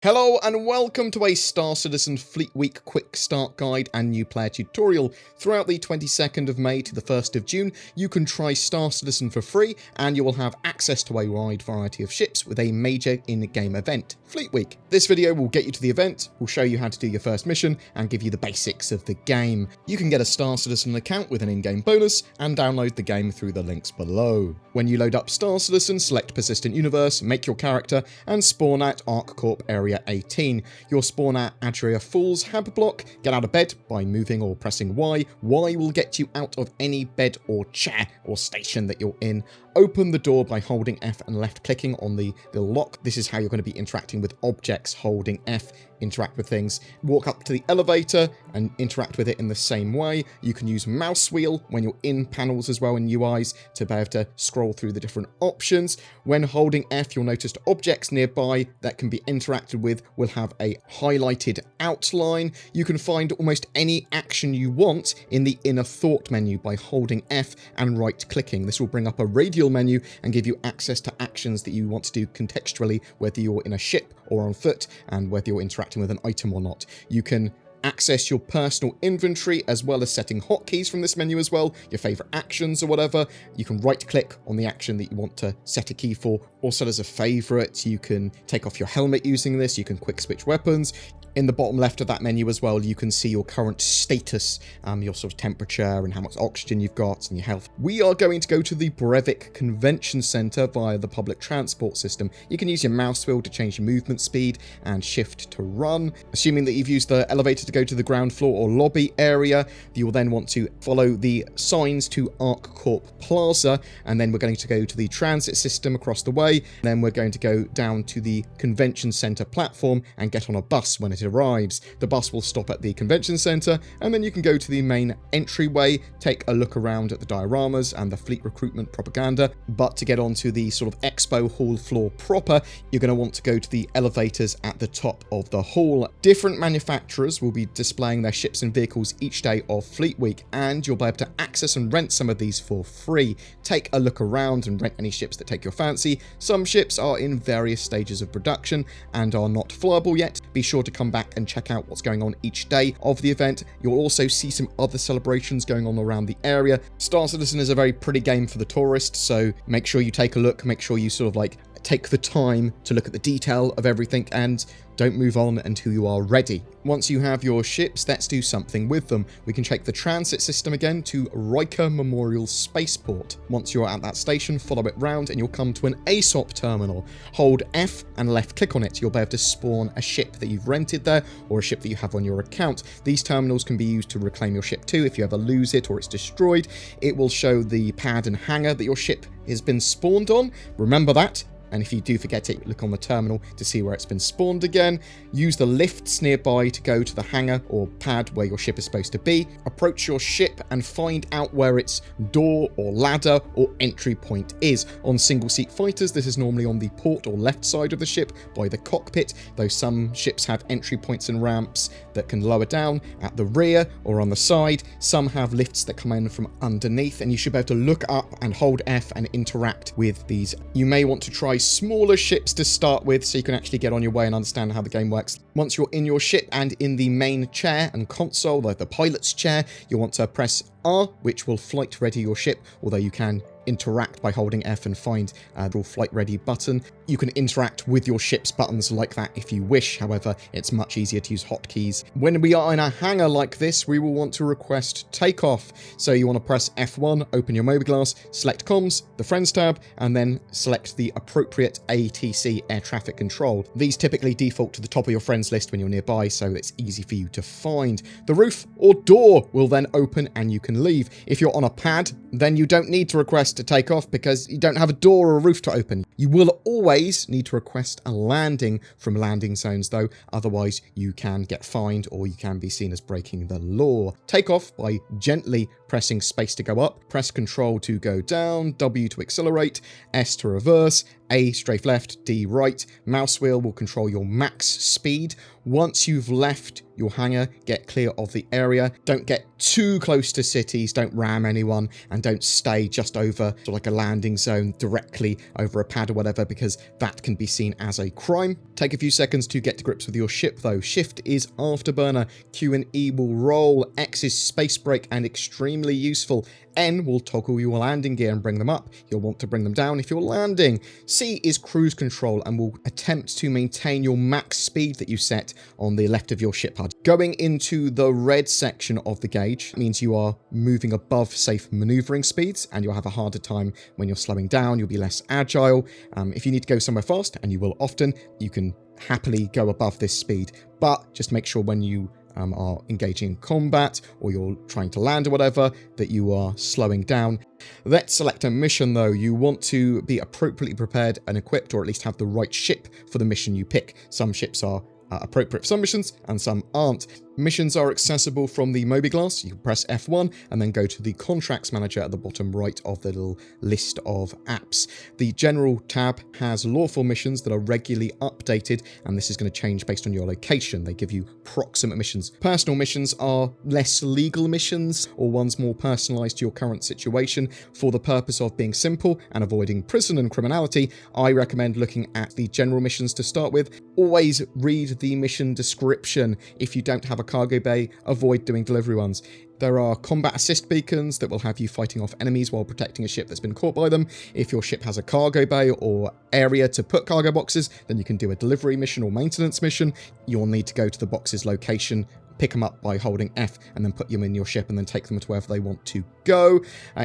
Hello and welcome to a Star Citizen Fleet Week quick start guide and new player tutorial. Throughout the 22nd of May to the 1st of June, you can try Star Citizen for free and you will have access to a wide variety of ships with a major in-game event, Fleet Week. This video will get you to the event, will show you how to do your first mission and give you the basics of the game. You can get a Star Citizen account with an in-game bonus and download the game through the links below. When you load up Star Citizen, select Persistent Universe, make your character and spawn at ArcCorp Area 18. You'll spawn at Adria Falls Hab block, get out of bed by moving or pressing Y. Y will get you out of any bed or chair or station that you're in. Open the door by holding F and left clicking on the lock. This is how you're going to be interacting with objects. Holding F, interact with things. Walk up to the elevator and interact with it in the same way. You can use mouse wheel when you're in panels as well in UIs to be able to scroll through the different options. When holding F, you'll notice objects nearby that can be interacted with will have a highlighted outline. You can find almost any action you want in the inner thought menu by holding F and right clicking. This will bring up a radial menu and give you access to actions that you want to do contextually, whether you're in a ship or on foot and whether you're interacting with an item or not. You can access your personal inventory as well as setting hotkeys from this menu as well, your favorite actions or whatever. You can right click on the action that you want to set a key for. Also as a favorite, you can take off your helmet using this, you can quick switch weapons. In the bottom left of that menu as well, you can see your current status, your sort of temperature and how much oxygen you've got and your health. We are going to go to the Brevik Convention Center via the public transport system. You can use your mouse wheel to change your movement speed and shift to run. Assuming that you've used the elevator to go to the ground floor or lobby area, you will then want to follow the signs to ArcCorp Plaza, and then we're going to go to the transit system across the way. Then we're going to go down to the convention center platform and get on a bus when it arrives. The bus will stop at the convention center and then you can go to the main entryway, take a look around at the dioramas and the fleet recruitment propaganda. But to get onto the sort of expo hall floor proper, you're going to want to go to the elevators at the top of the hall. Different manufacturers will be displaying their ships and vehicles each day of Fleet Week, and you'll be able to access and rent some of these for free. Take a look around and rent any ships that take your fancy. Some ships are in various stages of production and are not flyable yet. Be sure to come back and check out what's going on each day of the event. You'll also see some other celebrations going on around the area. Star Citizen is a very pretty game for the tourist, so make sure you take a look, make sure you sort of like take the time to look at the detail of everything and don't move on until you are ready. Once you have your ships, let's do something with them. We can check the transit system again to Riker Memorial Spaceport. Once you're at that station, follow it round and you'll come to an ASOP terminal. Hold F and left click on it. You'll be able to spawn a ship that you've rented there or a ship that you have on your account. These terminals can be used to reclaim your ship too. If you ever lose it or it's destroyed, it will show the pad and hangar that your ship has been spawned on. Remember that. And if you do forget it, look on the terminal to see where it's been spawned again. Use the lifts nearby to go to the hangar or pad where your ship is supposed to be. Approach your ship and find out where its door or ladder or entry point is. On single-seat fighters, this is normally on the port or left side of the ship by the cockpit, though some ships have entry points and ramps that can lower down at the rear or on the side. Some have lifts that come in from underneath, and you should be able to look up and hold F and interact with these. You may want to try smaller ships to start with so you can actually get on your way and understand how the game works. Once you're in your ship and in the main chair and console, like the pilot's chair, you'll want to press R, which will flight ready your ship, although you can interact by holding F and find the flight ready button. You can interact with your ship's buttons like that if you wish, however it's much easier to use hotkeys. When we are in a hangar like this, we will want to request takeoff. So you want to press F1, open your mobiGlas, select comms, the friends tab, and then select the appropriate ATC, air traffic control. These typically default to the top of your friends list when you're nearby, so it's easy for you to find. The roof or door will then open and you can leave. If you're on a pad, then you don't need to request to take off because you don't have a door or a roof to open. You will always need to request a landing from landing zones though, otherwise you can get fined or you can be seen as breaking the law. Take off by gently pressing space to go up, press Control to go down, W to accelerate, S to reverse, A, strafe left, D, right. Mouse wheel will control your max speed. Once you've left your hangar, get clear of the area. Don't get too close to cities, don't ram anyone, and don't stay just over sort of like a landing zone directly over a pad or whatever, because that can be seen as a crime. Take a few seconds to get to grips with your ship though. Shift is afterburner, Q and E will roll, X is space brake and extremely useful. N will toggle your landing gear and bring them up. You'll want to bring them down if you're landing. C is cruise control and will attempt to maintain your max speed that you set on the left of your ship HUD. Going into the red section of the gauge means you are moving above safe maneuvering speeds, and you'll have a harder time when you're slowing down. You'll be less agile. If you need to go somewhere fast, and you will often, you can happily go above this speed, but just make sure when you are engaging in combat or you're trying to land or whatever, that you are slowing down. Let's select a mission though. You want to be appropriately prepared and equipped, or at least have the right ship for the mission you pick. Some ships are appropriate for some missions and some aren't. Missions are accessible from the Mobiglass. You can press F1 and then go to the Contracts Manager at the bottom right of the little list of apps. The General tab has lawful missions that are regularly updated, and this is going to change based on your location. They give you proximate missions. Personal missions are less legal missions, or ones more personalised to your current situation. For the purpose of being simple and avoiding prison and criminality, I recommend looking at the general missions to start with. Always read the mission description. If you don't have a cargo bay, avoid doing delivery ones. There are combat assist beacons that will have you fighting off enemies while protecting a ship that's been caught by them. If your ship has a cargo bay or area to put cargo boxes, then you can do a delivery mission or maintenance mission. You'll need to go to the box's location, pick them up by holding F, and then put them in your ship and then take them to wherever they want to go.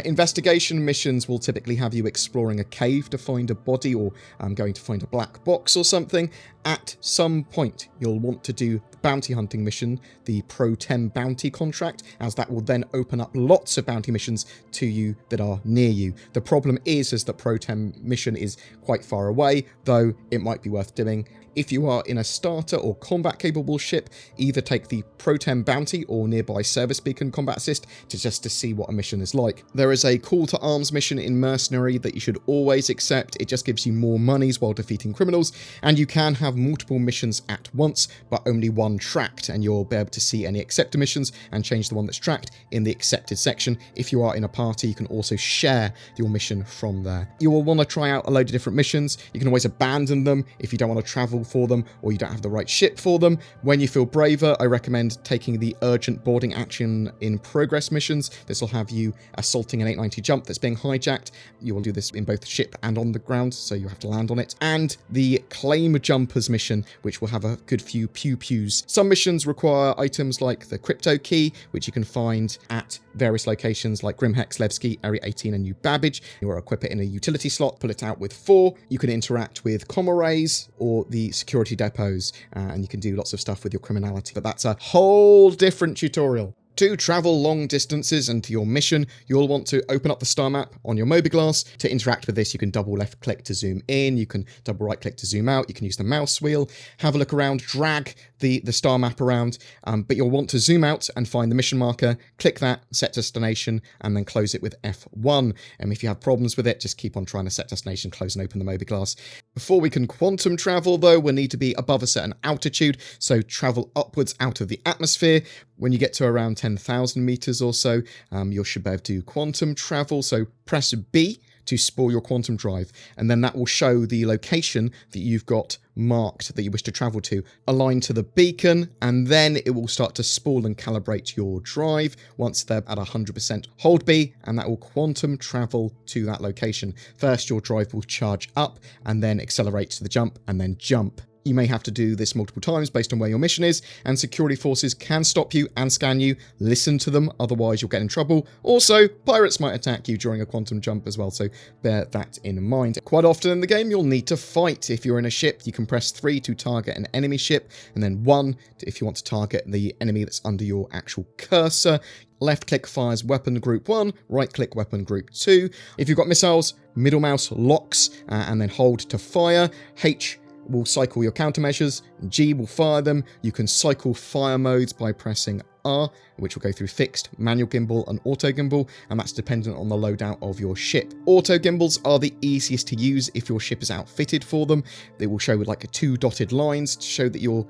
Investigation missions will typically have you exploring a cave to find a body, or going to find a black box or something. At some point, you'll want to do the bounty hunting mission, the Pro 10 bounty contract, as that will then open up lots of bounty missions to you that are near you. The problem is the Pro 10 mission is quite far away, though it might be worth doing. If you are in a starter or combat capable ship, either take the Pro 10 bounty or nearby service beacon combat assist just to see what a mission is like. There is a call to arms mission in Mercenary that you should always accept. It just gives you more monies while defeating criminals, and you can have multiple missions at once, but only one tracked, and you'll be able to see any accepted missions and change the one that's tracked in the accepted section. If you are in a party, you can also share your mission from there. You will want to try out a load of different missions. You can always abandon them if you don't want to travel for them, or you don't have the right ship for them. When you feel braver, I recommend taking the urgent boarding action in progress missions. This will have you assaulting an 890 jump that's being hijacked. You will do this in both ship and on the ground, so you have to land on it. And the claim jumpers mission, which will have a good few pew-pews. Some missions require items like the crypto key, which you can find at various locations like Grimhex, Levski, Area 18 and New Babbage. You will equip it in a utility slot, pull it out with 4. You can interact with comm arrays or the security depots, and you can do lots of stuff with your criminality, but that's a whole different tutorial. To travel long distances and to your mission, you'll want to open up the star map on your Mobiglass. To interact with this, you can double left click to zoom in, you can double right click to zoom out, you can use the mouse wheel, have a look around, drag the star map around, but you'll want to zoom out and find the mission marker, click that, set destination, and then close it with F1. And if you have problems with it, just keep on trying to set destination, close and open the Mobiglass. Before we can quantum travel though, we'll need to be above a certain altitude, so travel upwards out of the atmosphere. When you get to around 10,000 meters or so, you should be able to quantum travel, so press B to spool your quantum drive, and then that will show the location that you've got marked that you wish to travel to, aligned to the beacon, and then it will start to spool and calibrate your drive. Once they're at 100%, hold B, and that will quantum travel to that location. First, your drive will charge up, and then accelerate to the jump, and then jump. You may have to do this multiple times based on where your mission is, and security forces can stop you and scan you. Listen to them, otherwise you'll get in trouble. Also, pirates might attack you during a quantum jump as well, so bear that in mind. Quite often in the game, you'll need to fight. If you're in a ship, you can press 3 to target an enemy ship, and then 1 if you want to target the enemy that's under your actual cursor. Left click fires weapon group 1, right click weapon group 2. If you've got missiles, middle mouse locks, and then hold to fire. H will cycle your countermeasures, G will fire them. You can cycle fire modes by pressing R, which will go through fixed, manual gimbal, and auto gimbal, and that's dependent on the loadout of your ship. Auto gimbals are the easiest to use if your ship is outfitted for them. They will show with like 2 dotted lines to show that you're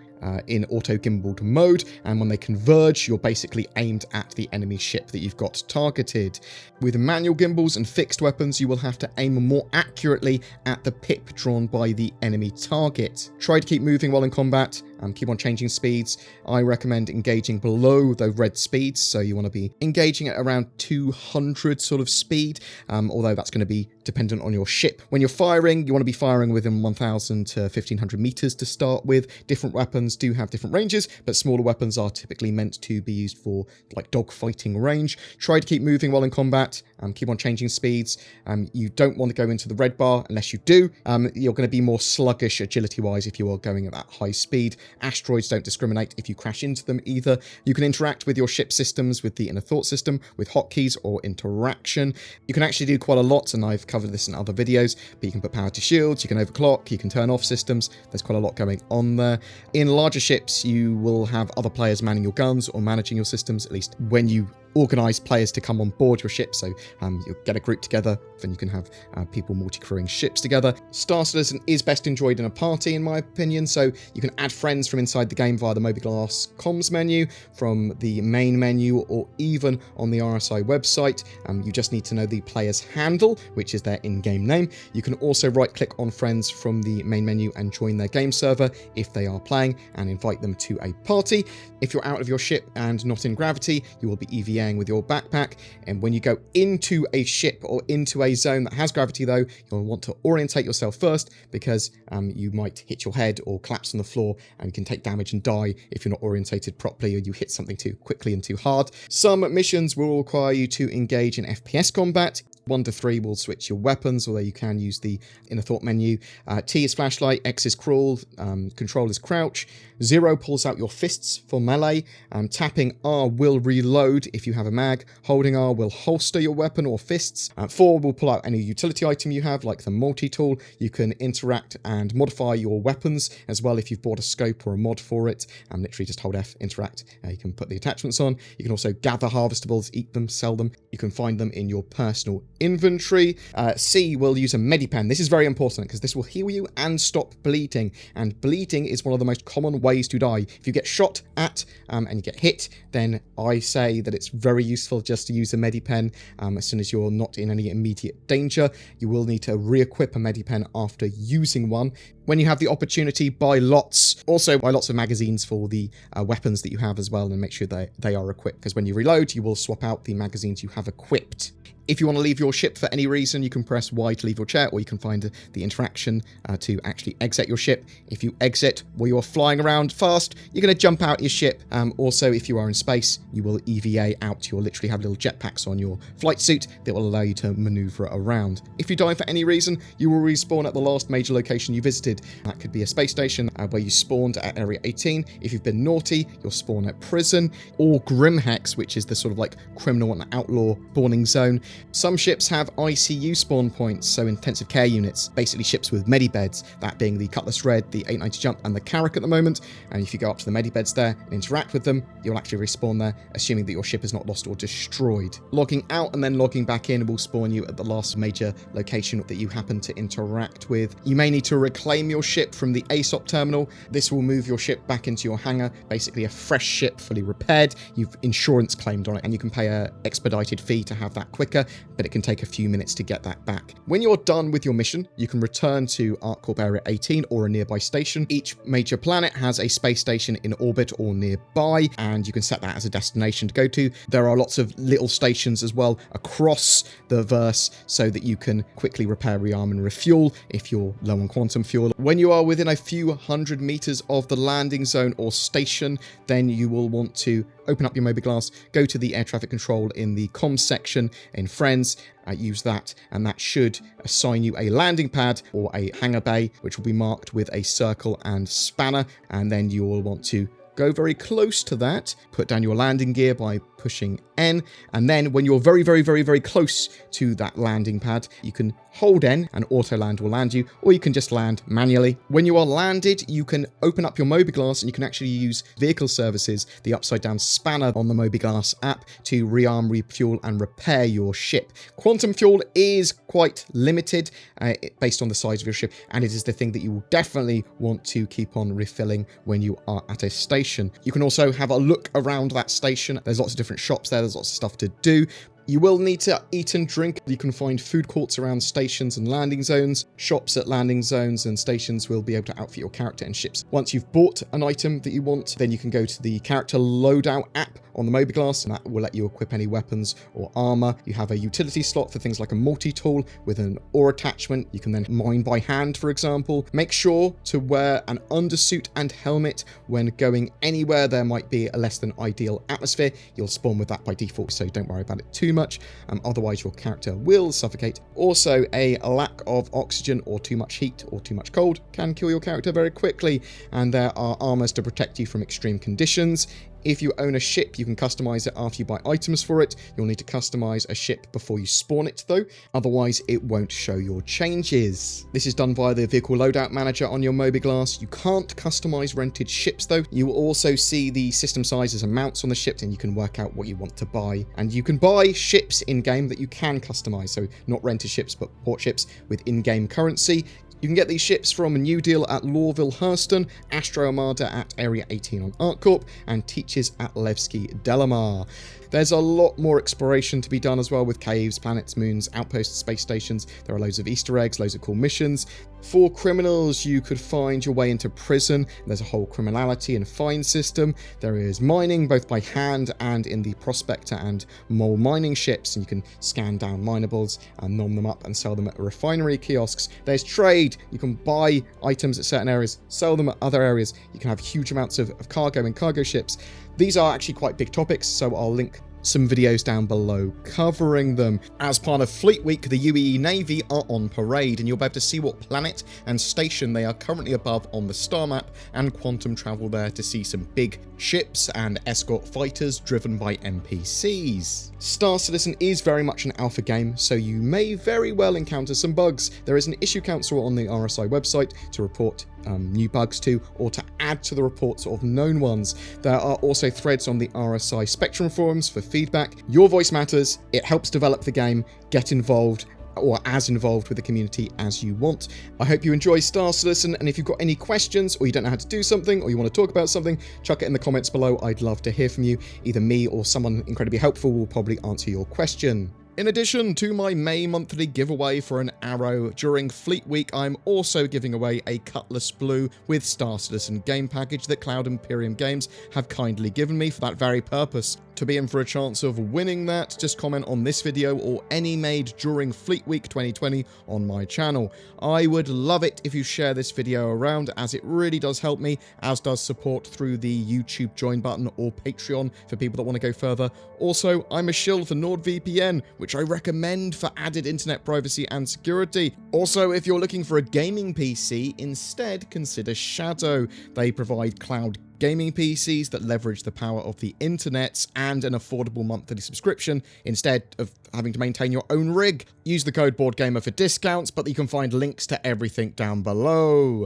in auto gimbaled mode, and when they converge, you're basically aimed at the enemy ship that you've got targeted. With manual gimbals and fixed weapons, you will have to aim more accurately at the pip drawn by the enemy target. Try to keep moving while in combat, keep on changing speeds. I recommend engaging below the red speeds, so you want to be engaging at around 200 sort of speed, although that's going to be dependent on your ship. When you're firing, you want to be firing within 1,000 to 1,500 meters to start with. Different weapons do have different ranges, but smaller weapons are typically meant to be used for like dogfighting range. Try to keep moving while in combat, keep on changing speeds. You don't want to go into the red bar unless you do. You're going to be more sluggish agility-wise if you are going at that high speed. Asteroids don't discriminate if you crash into them either. You can interact with your ship systems with the inner thought system, with hotkeys or interaction. You can actually do quite a lot, and I've covered this in other videos, but you can put power to shields, you can overclock, you can turn off systems. There's quite a lot going on there. In larger ships, you will have other players manning your guns or managing your systems, at least when you organize players to come on board your ship. So you'll get a group together, then you can have people multi-crewing ships together. Star Citizen is best enjoyed in a party, in my opinion, so you can add friends from inside the game via the Mobileglass comms menu, from the main menu, or even on the RSI website. You just need to know the player's handle, which is their in-game name. You can also right-click on friends from the main menu and join their game server if they are playing, and invite them to a party. If you're out of your ship and not in gravity, you will be EVAing with your backpack, and when you go into a ship or into a zone that has gravity though, you'll want to orientate yourself first, because you might hit your head or collapse on the floor and you can take damage and die if you're not orientated properly, or you hit something too quickly and too hard. Some missions will require you to engage in FPS combat. 1 to 3 will switch your weapons, although you can use the inner thought menu. T is flashlight, X is crawl, control is crouch. 0 pulls out your fists for melee. Tapping R will reload if you have a mag. Holding R will holster your weapon or fists. 4 will pull out any utility item you have, like the multi-tool. You can interact and modify your weapons as well if you've bought a scope or a mod for it. Literally just hold F, interact. You can put the attachments on. You can also gather harvestables, eat them, sell them. You can find them in your personal inventory. C will use a medipen. This is very important because this will heal you and stop bleeding. And bleeding is one of the most common ways to die. If you get shot at and you get hit, then I say that it's very useful just to use a medipen as soon as you're not in any immediate danger. You will need to re-equip a medipen after using one. When you have the opportunity, buy lots. Also buy lots of magazines for the weapons that you have as well, and make sure they are equipped, because when you reload, you will swap out the magazines you have equipped. If you want to leave your ship for any reason, you can press Y to leave your chair, or you can find the interaction to actually exit your ship. If you exit while you're flying around fast, you're going to jump out your ship. Also, if you are in space, you will EVA out. You'll literally have little jetpacks on your flight suit that will allow you to maneuver around. If you die for any reason, you will respawn at the last major location you visited. That could be a space station where you spawned at Area 18. If you've been naughty, you'll spawn at prison, or Grimhex, which is the sort of like criminal and outlaw spawning zone. Some ships have ICU spawn points, so intensive care units, basically ships with medibeds, that being the Cutlass Red, the 890 Jump, and the Carrack at the moment. And if you go up to the medibeds there and interact with them, you'll actually respawn there, assuming that your ship is not lost or destroyed. Logging out and then logging back in will spawn you at the last major location that you happen to interact with. You may need to reclaim your ship from the ASOP terminal. This will move your ship back into your hangar, basically a fresh ship, fully repaired. You've insurance claimed on it, and you can pay an expedited fee to have that quicker, but it can take a few minutes to get that back. When you're done with your mission, you can return to ArcCorp Area 18 or a nearby station. Each major planet has a space station in orbit or nearby, and you can set that as a destination to go to. There are lots of little stations as well across the verse, so that you can quickly repair, rearm, and refuel if you're low on quantum fuel. When you are within a few hundred meters of the landing zone or station, then you will want to open up your Mobileglass, go to the air traffic control in the comms section in Friends, use that, and that should assign you a landing pad or a hangar bay, which will be marked with a circle and spanner, and then you will want to go very close to that, put down your landing gear by pushing N, and then when you're very, very, very, very close to that landing pad, you can hold N and auto land will land you, or you can just land manually. When you are landed, you can open up your Mobiglass and you can actually use vehicle services, the upside down spanner on the Mobiglass app, to rearm, refuel and repair your ship. Quantum fuel is quite limited based on the size of your ship, and it is the thing that you will definitely want to keep on refilling when you are at a station. You can also have a look around that station. There's lots of different shops there, there's lots of stuff to do. You will need to eat and drink. You can find food courts around stations and landing zones. Shops at landing zones and stations will be able to outfit your character and ships. Once you've bought an item that you want, then you can go to the character loadout app on the Mobiglass, and that will let you equip any weapons or armor. You have a utility slot for things like a multi-tool with an ore attachment. You can then mine by hand, for example. Make sure to wear an undersuit and helmet when going anywhere there might be a less than ideal atmosphere. You'll spawn with that by default, so don't worry about it too much. Otherwise your character will suffocate. Also, a lack of oxygen or too much heat or too much cold can kill your character very quickly, and there are armors to protect you from extreme conditions. If you own a ship, you can customize it after you buy items for it. You'll need to customize a ship before you spawn it though, otherwise it won't show your changes. This is done via the vehicle loadout manager on your Mobiglass. You can't customize rented ships though. You will also see the system sizes and mounts on the ships, and you can work out what you want to buy. And you can buy ships in-game that you can customize, so not rented ships but port ships with in-game currency. You can get these ships from a New Deal at Lorville Hurston, Astro Armada at Area 18 on ArcCorp, and Teachers at Levski Delamar. There's a lot more exploration to be done as well, with caves, planets, moons, outposts, space stations. There are loads of Easter eggs, loads of cool missions. For criminals, you could find your way into prison. There's a whole criminality and fine system. There is mining, both by hand and in the prospector and mole mining ships. And you can scan down minables and nom them up and sell them at refinery kiosks. There's trade. You can buy items at certain areas, sell them at other areas. You can have huge amounts of cargo in cargo ships. These are actually quite big topics, so I'll link some videos down below covering them. As part of Fleet Week, the UEE Navy are on parade, and you'll be able to see what planet and station they are currently above on the star map, and quantum travel there to see some big ships and escort fighters driven by NPCs. Star Citizen is very much an alpha game, so you may very well encounter some bugs. There is an issue council on the RSI website to report new bugs to, or to add to the reports of known ones. There are also threads on the RSI Spectrum forums for feedback. Your voice matters. It helps develop the game. Get involved, or as involved with the community as you want. I hope you enjoy Star Citizen, and if you've got any questions, or you don't know how to do something, or you want to talk about something, chuck it in the comments below. I'd love to hear from you. Either me or someone incredibly helpful will probably answer your question. In addition to my May monthly giveaway for an arrow, during Fleet Week I'm also giving away a Cutlass Blue with Star Citizen game package that Cloud Imperium Games have kindly given me for that very purpose. To be in for a chance of winning that, just comment on this video or any made during Fleet Week 2020 on my channel. I would love it if you share this video around, as it really does help me, as does support through the YouTube join button or Patreon for people that want to go further. Also, I'm a shill for NordVPN, which I recommend for added internet privacy and security. Also, if you're looking for a gaming PC, instead consider Shadow. They provide cloud gaming PCs that leverage the power of the internet and an affordable monthly subscription instead of having to maintain your own rig. Use the code BoredGamer for discounts, but you can find links to everything down below.